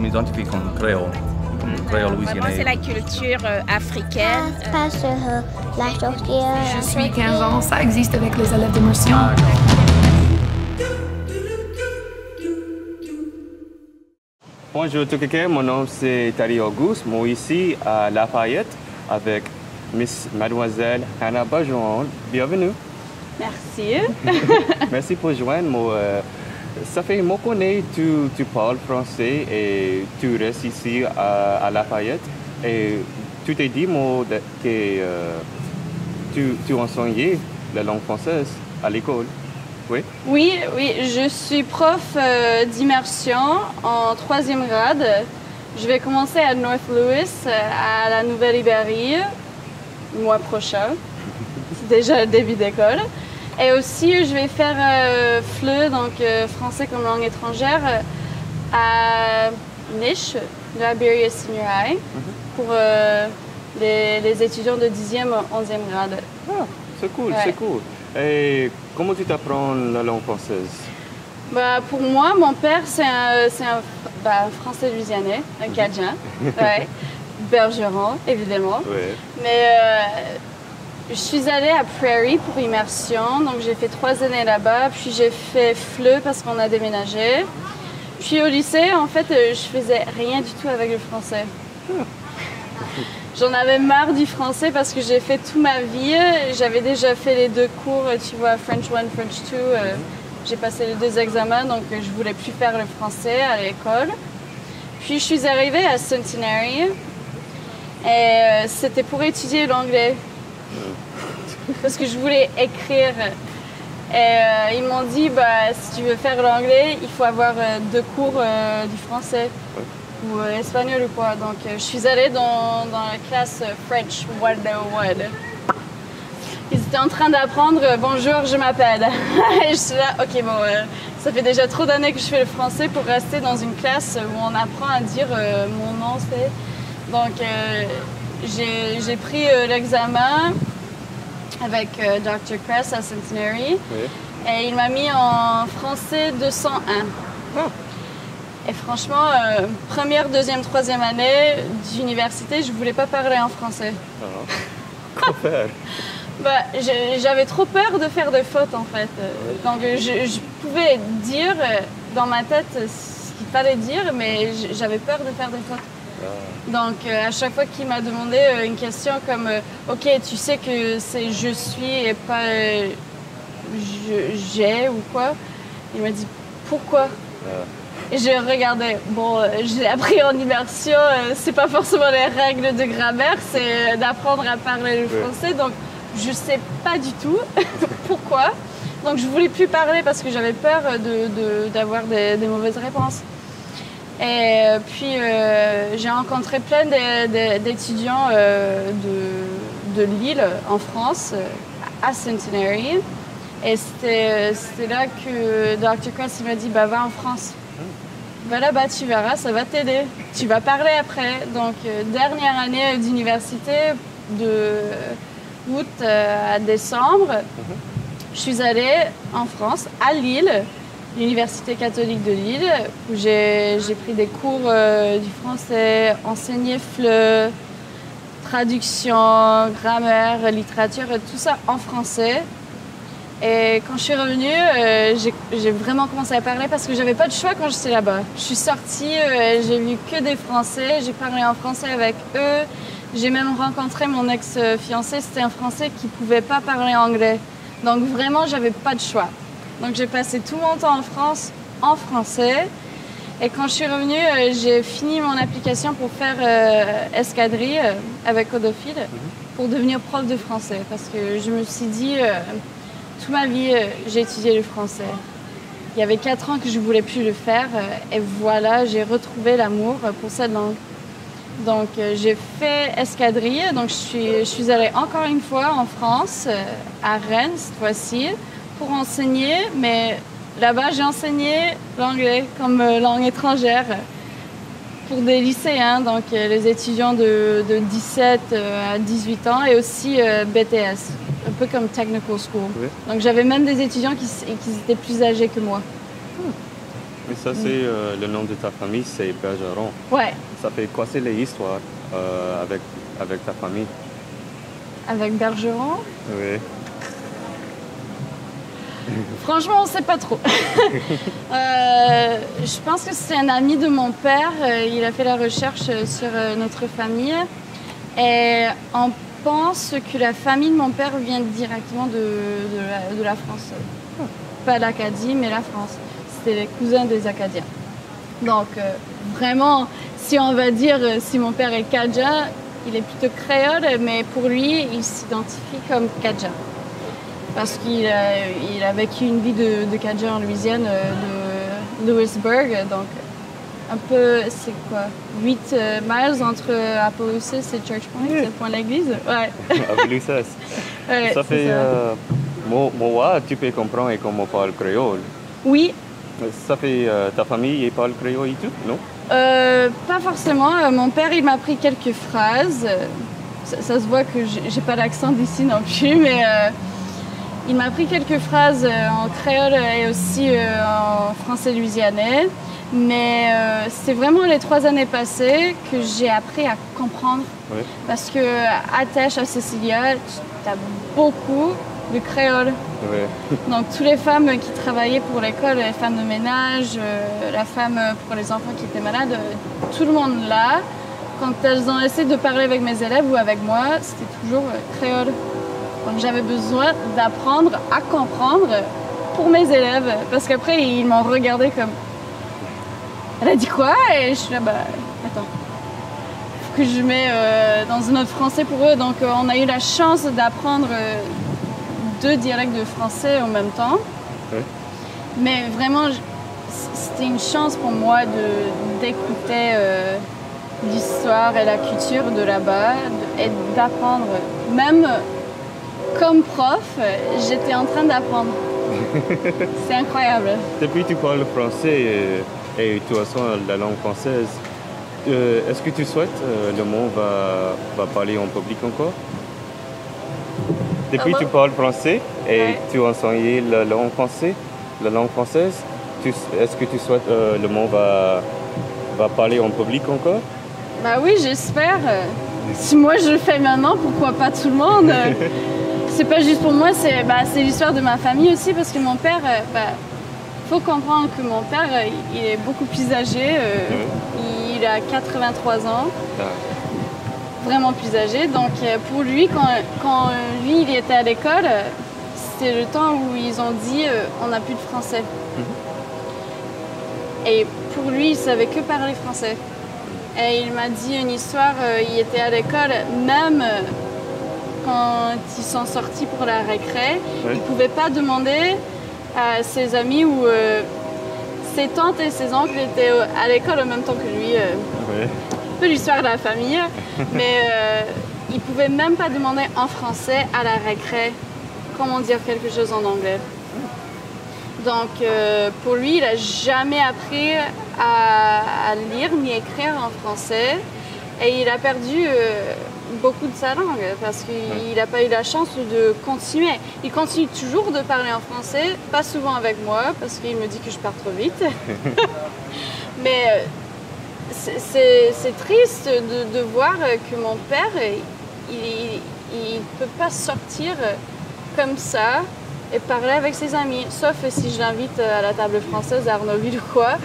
m'identifie comme créole louisianais. Vraiment, c'est la culture africaine. Pas sur la sorcière. Je suis 15 ans, ça existe avec les élèves d'immersion. Bonjour Tukeke, mon nom c'est Tari Auguste, moi ici à Lafayette avec Mademoiselle Hannah Bajon. Bienvenue. Merci. Merci pour joindre. Moi, ça fait moi connais tu parles français et tu restes ici à Lafayette et tu t'es dit moi que tu enseignais la langue française à l'école. Oui? Oui, je suis prof d'immersion en 3e grade. Je vais commencer à North Louis, à la Nouvelle-Ibérie, le mois prochain. C'est déjà le début d'école. Et aussi, je vais faire FLE, donc français comme langue étrangère, à Niche, de Iberia Senior High, pour les étudiants de 10e, 11e grade. Ah, c'est cool, Ouais. c'est cool. Et comment tu t'apprends la langue française? Bah, pour moi, mon père, c'est un français louisianais, un Cajun, ouais. Bergeron, évidemment. Ouais. Mais je suis allée à Prairie pour immersion, donc j'ai fait 3 années là-bas, puis j'ai fait FLE parce qu'on a déménagé. Puis au lycée, en fait, je faisais rien du tout avec le français. J'en avais marre du français parce que j'ai fait toute ma vie. J'avais déjà fait les 2 cours, tu vois, French 1, French 2. J'ai passé les 2 examens, donc je voulais plus faire le français à l'école. Puis je suis arrivée à Centenary et c'était pour étudier l'anglais. Parce que je voulais écrire. Et ils m'ont dit, si tu veux faire l'anglais, il faut avoir 2 cours du français. Ou espagnol ou quoi. Donc je suis allée dans la classe French 101. Ils étaient en train d'apprendre bonjour, je m'appelle. Et je suis là, ok, bon, ça fait déjà trop d'années que je fais le français pour rester dans une classe où on apprend à dire mon nom, c'est. Donc j'ai pris l'examen avec Dr. Kress à Centenary. Oui. Et il m'a mis en français 201. Ah. Et franchement, première, deuxième, troisième année d'université, je voulais pas parler en français. Quoi faire? J'avais trop peur de faire des fautes en fait. Donc je pouvais dire dans ma tête ce qu'il fallait dire, mais j'avais peur de faire des fautes. Donc à chaque fois qu'il m'a demandé une question comme ok, tu sais que c'est je suis et pas j'ai ou quoi, il m'a dit pourquoi? Et je regardais, bon, j'ai appris en immersion, c'est pas forcément les règles de grammaire, c'est d'apprendre à parler le français, donc je sais pas du tout pourquoi. Donc je voulais plus parler parce que j'avais peur d'avoir des mauvaises réponses. Et puis j'ai rencontré plein d'étudiants de Lille en France, à Centenary. Et c'était là que Dr. Kress m'a dit, va en France. Va là-bas, tu verras, ça va t'aider. Tu vas parler après. Donc, dernière année d'université, de août à décembre, je suis allée en France, à Lille, l'Université catholique de Lille, où j'ai pris des cours du français, enseigné FLE, traduction, grammaire, littérature, tout ça en français. Et quand je suis revenue, j'ai vraiment commencé à parler parce que j'avais pas de choix quand j'étais là-bas. Je suis sortie, j'ai vu que des Français, j'ai parlé en français avec eux. J'ai même rencontré mon ex-fiancé, c'était un Français qui pouvait pas parler anglais. Donc vraiment, j'avais pas de choix. Donc j'ai passé tout mon temps en France en français. Et quand je suis revenue, j'ai fini mon application pour faire escadrille avec Odophile pour devenir prof de français. Parce que je me suis dit... toute ma vie, j'ai étudié le français. Il y avait 4 ans que je ne voulais plus le faire et voilà, j'ai retrouvé l'amour pour cette langue. Donc, j'ai fait escadrille. Donc, je suis allée encore une fois en France, à Rennes cette fois-ci, pour enseigner. Mais là-bas, j'ai enseigné l'anglais comme langue étrangère pour des lycéens, donc les étudiants de 17 à 18 ans et aussi BTS. Un peu comme Technical School. Oui. Donc j'avais même des étudiants qui étaient plus âgés que moi. ça c'est le nom de ta famille, c'est Bergeron. Ouais, Ça fait quoi, c'est l'histoire avec ta famille? avec Bergeron. Oui. Franchement, on ne sait pas trop. Je pense que c'est un ami de mon père. Il a fait la recherche sur notre famille. Et on pense que la famille de mon père vient directement de la France. Pas l'Acadie, mais la France. C'était les cousins des Acadiens. Donc, vraiment, si on va dire si mon père est Cajun, il est plutôt créole, mais pour lui, il s'identifie comme Cajun. Parce qu'il a vécu une vie de Cajun en Louisiane, de Lewisburg, donc un peu, c'est quoi, 8 miles entre Opelousas et Church Point, c'est le point de l'église? Ouais. Opelousas. Ouais, Ça c'est fait... ça. Moi, tu peux comprendre comment on parle créole. Oui, Ça fait... ta famille parle créole et tout, non? pas forcément. Mon père, il m'a appris quelques phrases. Ça se voit que j'ai pas l'accent d'ici non plus, mais il m'a appris quelques phrases en créole et aussi en français louisianais. Mais c'est vraiment les 3 années passées que j'ai appris à comprendre. Oui. Parce que à Tèche, à Cecilia, tu as beaucoup de créole. Oui. Donc, toutes les femmes qui travaillaient pour l'école, les femmes de ménage, la femme pour les enfants qui étaient malades, tout le monde là, quand elles ont essayé de parler avec mes élèves ou avec moi, c'était toujours créole. Donc, j'avais besoin d'apprendre à comprendre pour mes élèves. Parce qu'après, ils m'ont regardé comme... Elle a dit quoi? Et je suis là, bah, attends. Faut que je mets dans un autre français pour eux. Donc, on a eu la chance d'apprendre 2 dialectes de français en même temps. Oui. Mais vraiment, c'était une chance pour moi d'écouter l'histoire et la culture de là-bas et d'apprendre. Même comme prof, j'étais en train d'apprendre. C'est incroyable. Depuis que tu parles le français et tu entends la langue française, est-ce que tu souhaites le monde va parler en public encore? Depuis que tu parles français et Ouais. tu enseignes la langue française, est-ce que tu souhaites le monde va parler en public encore? Bah oui, j'espère. Si moi je le fais maintenant, pourquoi pas tout le monde? C'est pas juste pour moi, c'est l'histoire de ma famille aussi, parce que mon père, faut comprendre que mon père, il est beaucoup plus âgé. Il a 83 ans. Ah. Vraiment plus âgé. Donc pour lui, quand lui il était à l'école, c'était le temps où ils ont dit on n'a plus de français. Et pour lui, il savait que parler français. Et il m'a dit une histoire, il était à l'école, même quand ils sont sortis pour la récré, Oui. il ne pouvait pas demander à ses amis ou ses tantes et ses oncles étaient à l'école en même temps que lui. Oui. Un peu l'histoire de la famille, mais il pouvait même pas demander en français à la récré comment dire quelque chose en anglais. Donc pour lui, il n'a jamais appris à lire ni écrire en français et il a perdu beaucoup de sa langue parce qu'il n'a pas eu la chance de continuer. Il continue toujours de parler en français, pas souvent avec moi parce qu'il me dit que je pars trop vite. Mais c'est triste de voir que mon père, il peut pas sortir comme ça et parler avec ses amis, sauf si je l'invite à la table française à Arnaudville ou quoi.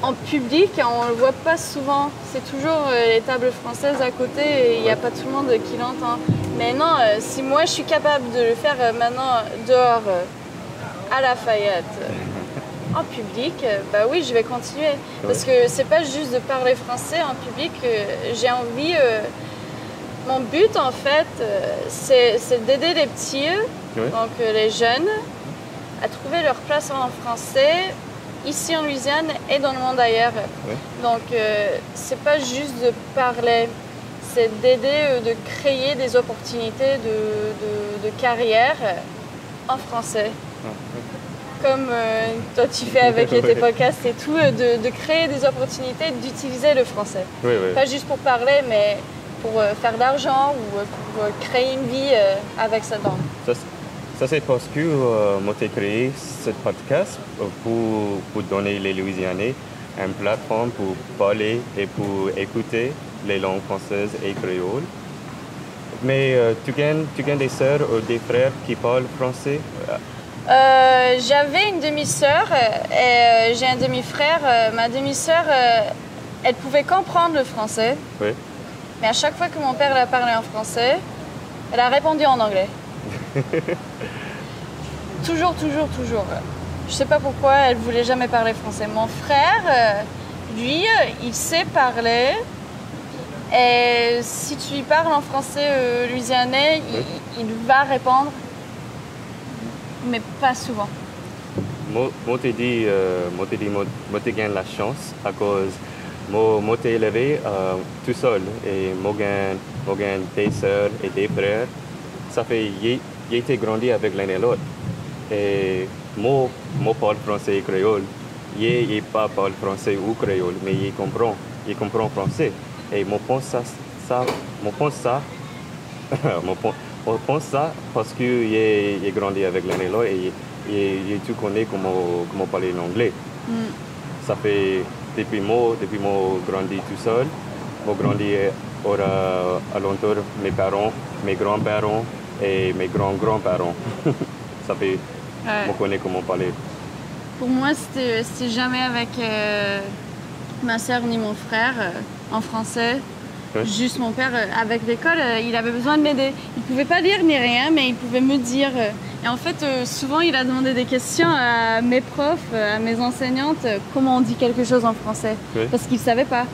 En public, on le voit pas souvent. C'est toujours les tables françaises à côté et il n'y a pas tout le monde qui l'entend. Mais non, si moi je suis capable de le faire maintenant dehors, à Lafayette, en public, bah oui, je vais continuer. Parce que c'est pas juste de parler français en public. J'ai envie. Mon but, en fait, c'est d'aider les petits, donc les jeunes, à trouver leur place en français ici en Louisiane et dans le monde ailleurs. Oui. Donc, c'est pas juste de parler, c'est d'aider, de créer des opportunités de carrière en français. Comme toi tu fais avec tes podcasts et tout, de créer des opportunités d'utiliser le français. Oui, oui. Pas juste pour parler, mais pour faire de l'argent ou pour créer une vie avec cette langue. Ça, c'est parce que moi, j'ai créé ce podcast pour donner les Louisianais une plateforme pour parler et pour écouter les langues françaises et créoles. Mais tu gagnes des sœurs ou des frères qui parlent français? J'avais une demi-sœur et j'ai un demi-frère. Ma demi-sœur, elle pouvait comprendre le français. Oui. Mais à chaque fois que mon père a parlé en français, elle a répondu en anglais. Toujours. Je sais pas pourquoi elle voulait jamais parler français. Mon frère, lui, il sait parler. Et si tu lui parles en français louisianais, oui. il va répondre, mais pas souvent. Moi, je dis, je gagne la chance à cause moi, t'ai élevé tout seul et moi, gagne des sœurs et des frères. Ça fait, j'ai été grandi avec l'un et l'autre. Et moi, parle français et créole. Il pas parle français ou créole, mais il comprend français. Et moi, pense ça parce que j'ai grandi avec l'un et l'autre et tu connais comment parler l'anglais. Ça fait depuis moi grandi tout seul. Moi grandi alentour mes parents, mes grands-parents et mes grands-grands-parents. Ça fait moi connais comment parler. Pour moi, c'était jamais avec ma sœur ni mon frère en français. Oui. Juste mon père, avec l'école, il avait besoin de m'aider. Il pouvait pas lire ni rien, mais il pouvait me dire. Et en fait, souvent, il a demandé des questions à mes profs, à mes enseignantes, comment on dit quelque chose en français. Oui. Parce qu'il savait pas.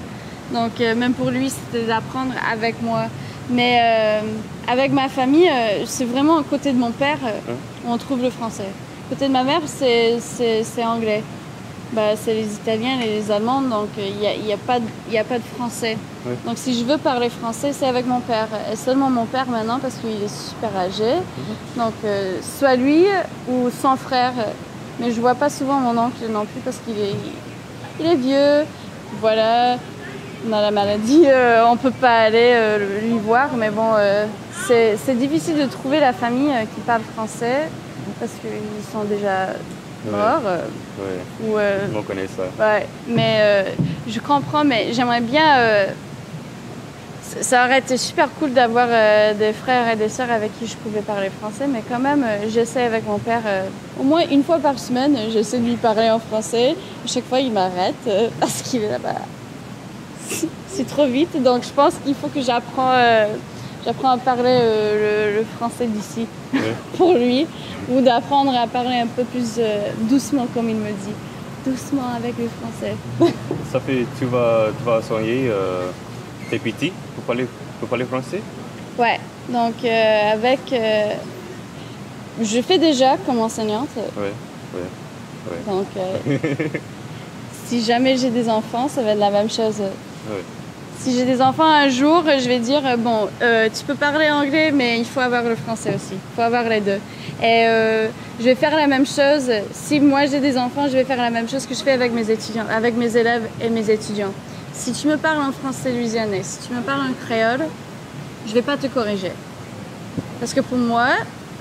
Donc, même pour lui, c'était d'apprendre avec moi. Mais avec ma famille, c'est vraiment à côté de mon père où on trouve le français. Côté de ma mère, c'est anglais. C'est les Italiens et les Allemands, donc il n'y a pas de français. Oui. Donc si je veux parler français, c'est avec mon père. Et seulement mon père maintenant, parce qu'il est super âgé. Donc soit lui ou son frère. Mais je vois pas souvent mon oncle non plus parce qu'il est vieux. Voilà, on a la maladie, on peut pas aller lui voir. Mais bon, c'est difficile de trouver la famille qui parle français parce qu'ils sont déjà morts. Oui. Ou, On connaît ça. Ouais, mais je comprends, mais j'aimerais bien. Ça aurait été super cool d'avoir des frères et des sœurs avec qui je pouvais parler français, mais quand même, j'essaie avec mon père, au moins une fois par semaine, j'essaie de lui parler en français. À chaque fois, il m'arrête parce qu'il est là-bas. C'est trop vite, donc je pense qu'il faut que j'apprends à parler le français d'ici pour lui, ou d'apprendre à parler un peu plus doucement, comme il me dit. Doucement avec le français. Ça fait, tu vas soigner tes petits pour parler français? Ouais, donc je fais déjà comme enseignante. Oui. Donc, si jamais j'ai des enfants, ça va être la même chose. Oui. Si j'ai des enfants un jour, je vais dire, tu peux parler anglais, mais il faut avoir le français aussi. Il faut avoir les deux. Et je vais faire la même chose. Si moi j'ai des enfants, je vais faire la même chose que je fais avec mes étudiants, avec mes élèves et mes étudiants. Si tu me parles en français louisianais, si tu me parles en créole, je vais pas te corriger. Parce que pour moi,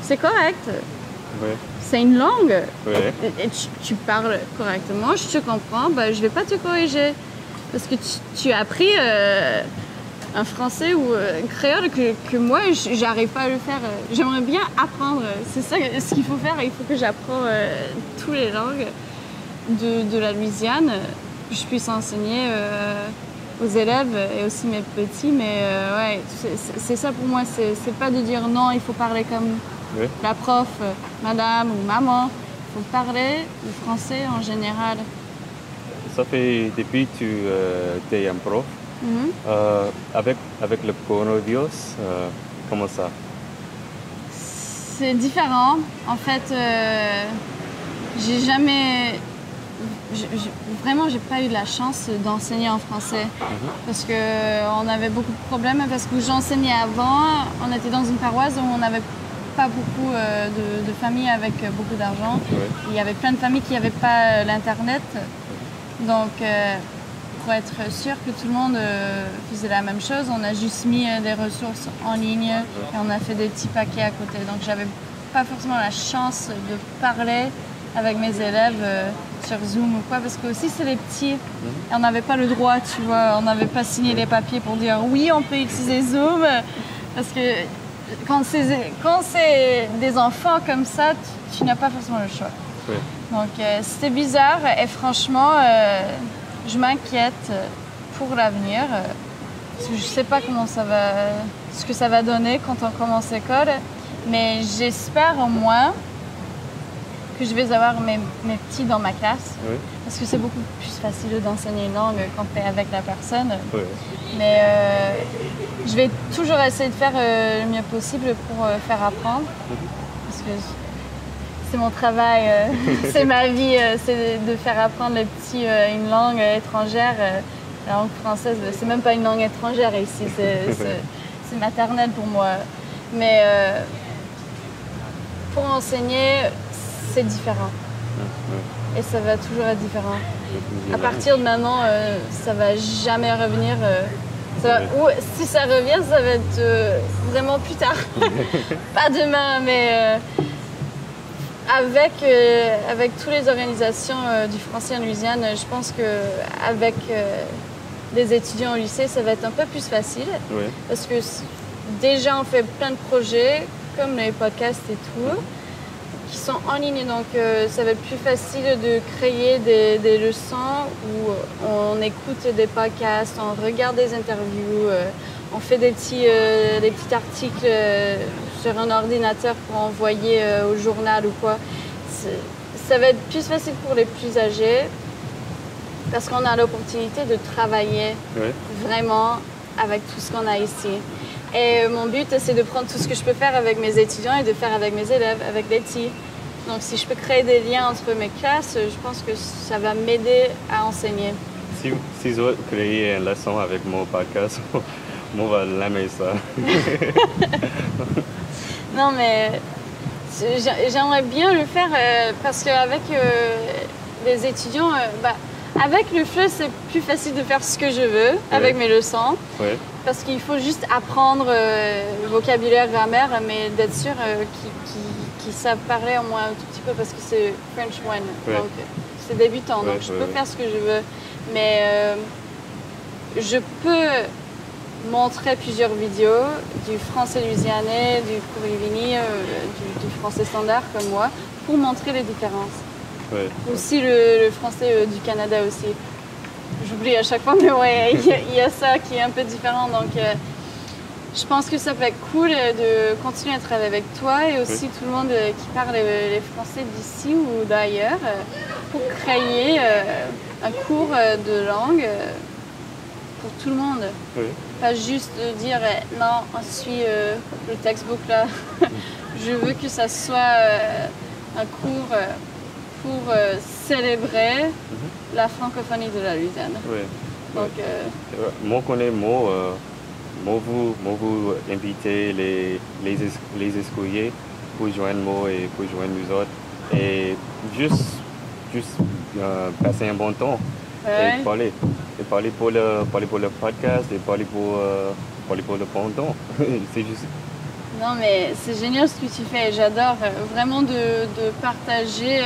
c'est correct. Oui. C'est une langue. Oui. Et tu parles correctement, je te comprends, je vais pas te corriger. Parce que tu as appris un français ou un créole que moi, j'arrive pas à le faire. J'aimerais bien apprendre. C'est ça ce qu'il faut faire. Il faut que j'apprends toutes les langues de la Louisiane, que je puisse enseigner aux élèves et aussi mes petits. Mais ouais, c'est ça pour moi. C'est pas de dire non, il faut parler comme la prof, madame ou maman. Il faut parler le français en général. Ça fait depuis que tu es un prof. Avec le coronavirus, comment ça? C'est différent. En fait, vraiment, j'ai pas eu de la chance d'enseigner en français. Parce qu'on avait beaucoup de problèmes. Parce que j'enseignais avant, on était dans une paroisse où on n'avait pas beaucoup de familles avec beaucoup d'argent. Il y avait plein de familles qui n'avaient pas l'Internet. Donc, pour être sûr que tout le monde faisait la même chose, on a juste mis des ressources en ligne et on a fait des petits paquets à côté. Donc, j'avais pas forcément la chance de parler avec mes élèves sur Zoom ou quoi, parce que aussi c'est les petits, et on n'avait pas le droit, tu vois, on n'avait pas signé les papiers pour dire oui, on peut utiliser Zoom, parce que quand c'est des enfants comme ça, tu n'as pas forcément le choix. Oui. Donc c'était bizarre et franchement, je m'inquiète pour l'avenir, parce que je sais pas ce que ça va donner quand on commence l'école, mais j'espère au moins que je vais avoir mes petits dans ma classe, Oui. parce que c'est beaucoup plus facile d'enseigner une langue quand tu es avec la personne. Oui. Mais je vais toujours essayer de faire le mieux possible pour faire apprendre, parce que c'est mon travail, c'est ma vie, c'est de faire apprendre les petits une langue étrangère. La langue française, c'est même pas une langue étrangère ici, c'est maternelle pour moi. Mais pour enseigner, c'est différent. Et ça va toujours être différent. À partir de maintenant, ça va jamais revenir. Ou si ça revient, ça va être vraiment plus tard. Pas demain, mais avec toutes les organisations du français en Louisiane, je pense qu'avec des étudiants au lycée, ça va être un peu plus facile. Oui. Parce que déjà, on fait plein de projets, comme les podcasts et tout, qui sont en ligne. Donc, ça va être plus facile de créer des leçons où on écoute des podcasts, on regarde des interviews, on fait des petits articles sur un ordinateur pour envoyer au journal ou quoi. Ça va être plus facile pour les plus âgés parce qu'on a l'opportunité de travailler vraiment avec tout ce qu'on a ici. Et mon but, c'est de prendre tout ce que je peux faire avec mes étudiants et de faire avec mes élèves, avec les petits. Donc si je peux créer des liens entre mes classes, je pense que ça va m'aider à enseigner. Si je veux créer une leçon avec mon podcast, moi, je vais l'aimer ça. Non, mais j'aimerais bien le faire parce qu'avec les étudiants, avec le FLE, c'est plus facile de faire ce que je veux avec mes leçons. Oui. Parce qu'il faut juste apprendre le vocabulaire, grammaire, mais d'être sûr qu'ils savent parler au moins un tout petit peu parce que c'est French One. Oui. Donc c'est débutant, donc je peux faire ce que je veux. Mais je peux montrer plusieurs vidéos du français louisianais, du Kourivini, du français standard comme moi, pour montrer les différences. Oui. Aussi le français du Canada aussi. J'oublie à chaque fois, mais ouais, il y a ça qui est un peu différent. Donc, je pense que ça peut être cool de continuer à travailler avec toi et aussi tout le monde qui parle les français d'ici ou d'ailleurs pour créer un cours de langue pour tout le monde. Oui. Pas juste dire non, on suit le textbook là. Je veux que ça soit un cours pour célébrer la francophonie de la Louisiane. Oui. Donc, moi, vous inviter les écoliers pour joindre moi et pour joindre nous autres et juste passer un bon temps et parler. Et parler pour le podcast et parler pour le bon temps. C'est juste. Non, mais c'est génial ce que tu fais. J'adore vraiment de partager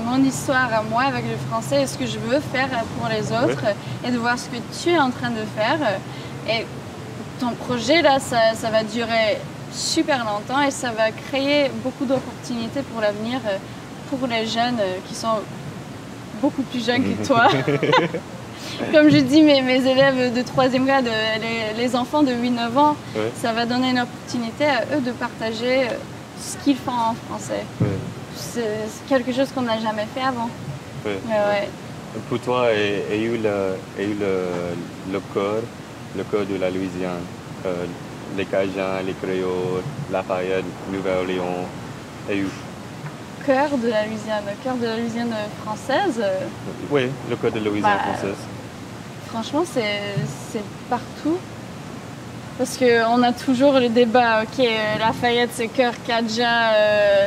mon histoire à moi avec le français et ce que je veux faire pour les autres et de voir ce que tu es en train de faire. Et ton projet, là, ça va durer super longtemps et ça va créer beaucoup d'opportunités pour l'avenir pour les jeunes qui sont beaucoup plus jeunes que toi. Comme je dis, mes élèves de 3e grade, les enfants de 8-9 ans, ça va donner une opportunité à eux de partager ce qu'ils font en français. C'est quelque chose qu'on n'a jamais fait avant. Pour toi, il y a eu le cœur de la Louisiane, les Cajuns, les Créoles, Lafayette, Nouvelle-Orléans, et où? Cœur de la Louisiane française. Oui, le cœur de la Louisiane française. Franchement, c'est partout. Parce qu'on a toujours le débat, ok, Lafayette c'est cœur Cajun,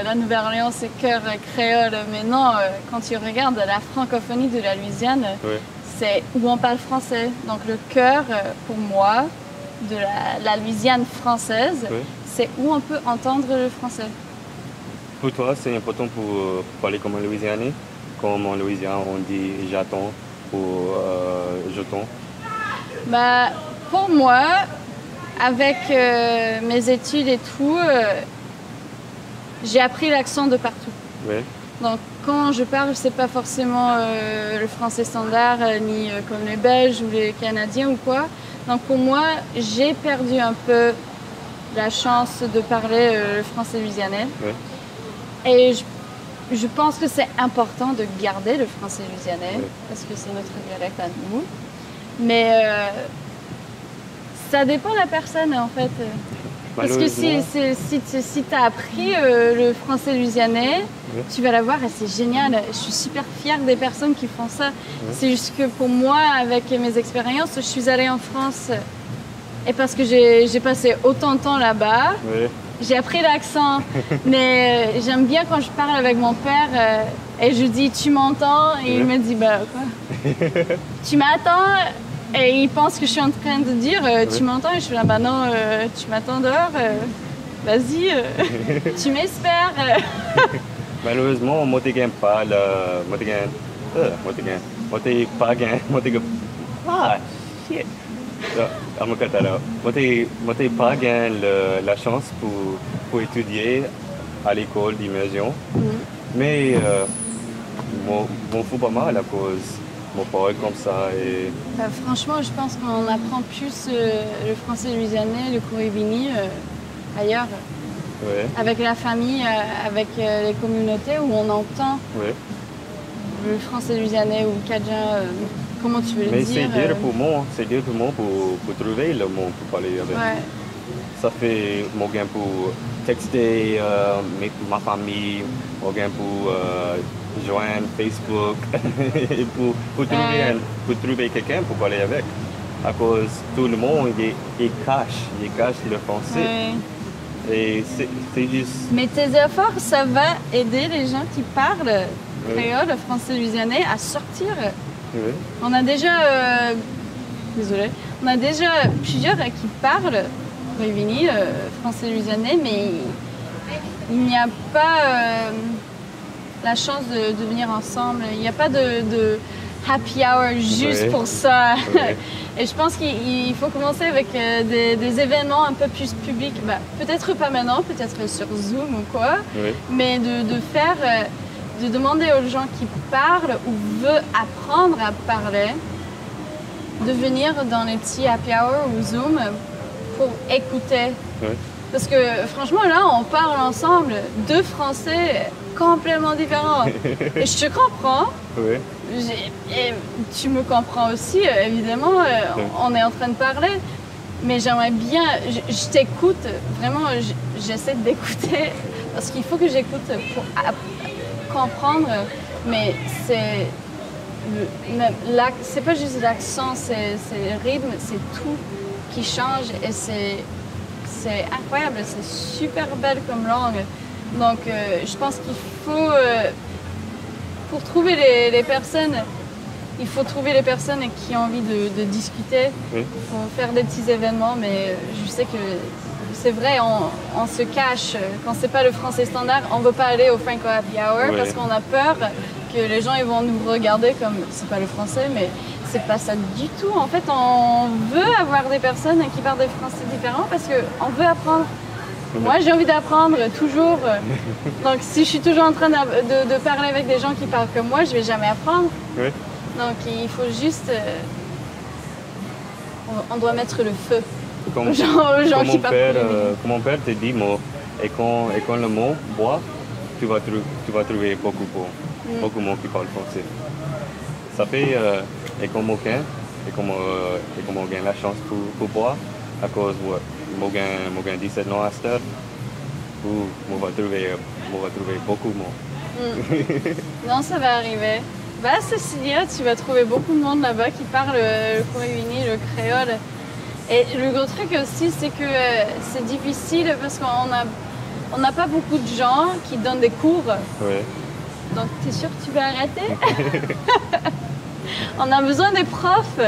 la Nouvelle-Orléans c'est cœur créole, mais non, quand tu regardes la francophonie de la Louisiane, c'est où on parle français. Donc le cœur, pour moi, de la Louisiane française, c'est où on peut entendre le français. pour toi, c'est important pour parler comme un Louisianais? Comme en Louisiane, on dit j'attends ou jeton. Bah, pour moi, avec mes études et tout, j'ai appris l'accent de partout. Oui. Donc quand je parle, c'est pas forcément le français standard, ni comme les Belges ou les Canadiens ou quoi. Donc pour moi, j'ai perdu un peu la chance de parler le français louisianais. Oui. Et je pense que c'est important de garder le français louisianais, Oui. parce que c'est notre dialecte à nous. Mais ça dépend de la personne en fait. Parce que si tu as appris le français louisianais, Oui. tu vas la voir et c'est génial. Je suis super fière des personnes qui font ça. Oui. C'est juste que pour moi, avec mes expériences, je suis allée en France et parce que j'ai passé autant de temps là-bas, Oui. j'ai appris l'accent. Mais j'aime bien quand je parle avec mon père et je dis tu m'entends et il Oui. me dit bah quoi tu m'attends. Et il pense que je suis en train de dire tu m'entends et je suis là bah non tu m'attends dehors vas-y tu m'espères. Malheureusement, moi je gagne pas le ah shit. Moi je pas gagné la chance pour étudier à l'école d'immersion. Mais m'en fous pas mal à cause mon parole comme ça et Franchement, je pense qu'on apprend plus le français louisianais, le Kouribini ailleurs, ouais, avec la famille, avec les communautés où on entend ouais. le français louisianais ou le cadjan, comment tu veux le Mais dire. c'est dur pour moi pour trouver le mot pour parler avec. Ouais. Ça fait mon gain pour texter ma famille, mon gain pour joindre Facebook et pour trouver quelqu'un pour parler avec. À cause tout le monde il cache le français. Ouais. Et c'est juste. Mais tes efforts, ça va aider les gens qui parlent créole, le français louisianais, à sortir. Oui, On a déjà, on a déjà plusieurs qui parlent Kouribini, français louisianais, mais il n'y a pas la chance de venir ensemble. Il n'y a pas de happy hour juste Ouais. pour ça. Ouais. Et je pense qu'il faut commencer avec des événements un peu plus publics. Bah, peut-être pas maintenant, peut-être sur Zoom ou quoi, oui, mais de demander aux gens qui parlent ou veulent apprendre à parler de venir dans les petits happy hour ou Zoom pour écouter. oui. Parce que franchement, là, on parle ensemble deux Français complètement différents. Et je te comprends. Oui. Et tu me comprends aussi, évidemment. On est en train de parler. Mais j'aimerais bien... Je t'écoute. Vraiment, j'essaie d'écouter. Parce qu'il faut que j'écoute pour comprendre. Mais c'est pas juste l'accent, c'est le rythme, c'est tout qui change. Et c'est incroyable, c'est super belle comme langue. Donc je pense qu'il faut, pour trouver les personnes, il faut trouver les personnes qui ont envie de discuter. Oui. Il faut faire des petits événements, mais je sais que c'est vrai, on se cache. Quand c'est pas le français standard, on veut pas aller au Franco Happy Hour Oui. parce qu'on a peur que les gens ils vont nous regarder comme c'est pas le français, mais c'est pas ça du tout. En fait, on veut avoir des personnes qui parlent des français différents parce qu'on veut apprendre. Moi, j'ai envie d'apprendre toujours. Donc, si je suis toujours en train de parler avec des gens qui parlent comme moi, je vais jamais apprendre. Oui. Donc, il faut juste... on doit mettre le feu Comme, aux gens comme qui parlent comme mon père te dit, et quand le mot bois, tu vas trouver beaucoup de mots qui parlent français. Ça fait, et comme on gagne la chance pour boire, à cause de mon 17 ans à cette heure, on va trouver beaucoup de mots. Non, ça va arriver. Va à Cecilia, tu vas trouver beaucoup de monde là-bas qui parle le Kouribini, le créole. Et le gros truc aussi, c'est que c'est difficile parce qu'on n'a pas beaucoup de gens qui donnent des cours. Ouais. Donc, t'es sûr que tu vas arrêter? On a besoin des profs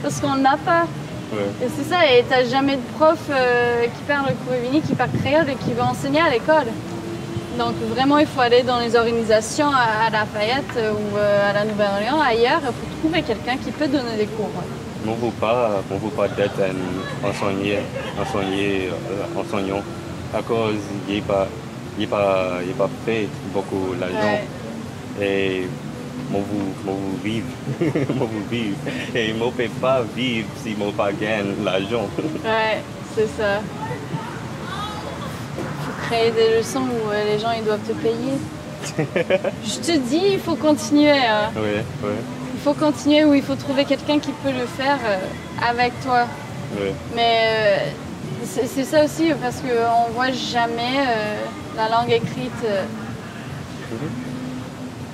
parce qu'on n'a pas. Ouais. Et c'est ça, et t'as jamais de prof qui parle le Kouribini, qui parle créole et qui va enseigner à l'école. Donc vraiment, il faut aller dans les organisations à Lafayette ou à la Nouvelle-Orléans, ailleurs, pour trouver quelqu'un qui peut donner des cours. On ne veut pas d'être un enseignant à cause il n'est pas fait beaucoup l'argent. Ouais. Et moi vous vivre, moi vous vivre. Et moi ne peux pas vivre si moi pas gagne l'argent. Ouais, c'est ça. Il faut créer des leçons où les gens ils doivent te payer. Je te dis, il faut continuer. Hein. Oui, oui. Il faut continuer ou il faut trouver quelqu'un qui peut le faire avec toi. Oui. Mais c'est ça aussi parce qu'on ne voit jamais la langue écrite.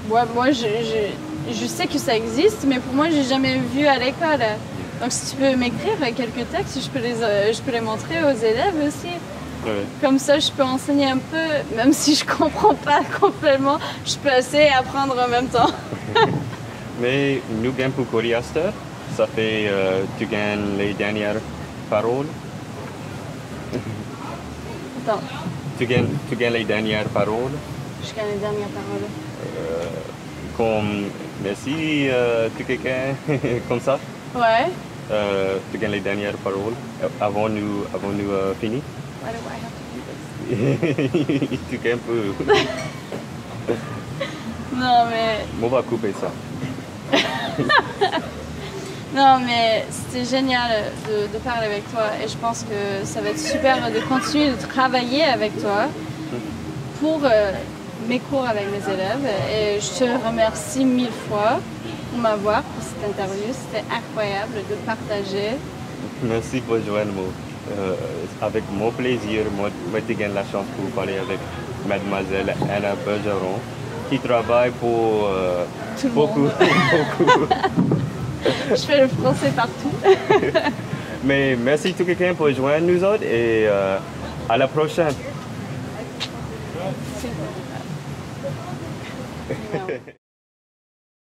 Ouais, moi, je sais que ça existe, mais pour moi, j'ai jamais vu à l'école. Donc, si tu peux m'écrire quelques textes, je peux les montrer aux élèves aussi. Oui. Comme ça, je peux enseigner un peu, même si je comprends pas complètement, je peux essayer apprendre en même temps. Mais nous gagnons pour Coriaster, ça fait tu gagnes les dernières paroles. Attends, Tu gagnes les dernières paroles. je gagne les dernières paroles. Comme merci, tu quelqu'un comme ça. Ouais. Tu gagnes les dernières paroles avant nous finir. Why do I have to do this? Tu gagnes peu. Non, mais On va couper ça. Non, mais c'était génial de parler avec toi et je pense que ça va être super de continuer de travailler avec toi pour mes cours avec mes élèves et je te remercie 1000 fois pour m'avoir pour cette interview. C'était incroyable de partager. Merci pour joindre moi. Avec mon plaisir, moi j'ai gagné la chance pour parler avec mademoiselle Anna Bergeron qui travaille pour Tout le beaucoup. monde. Je fais le français partout. Mais merci tout quelqu'un pour joindre nous autres et à la prochaine.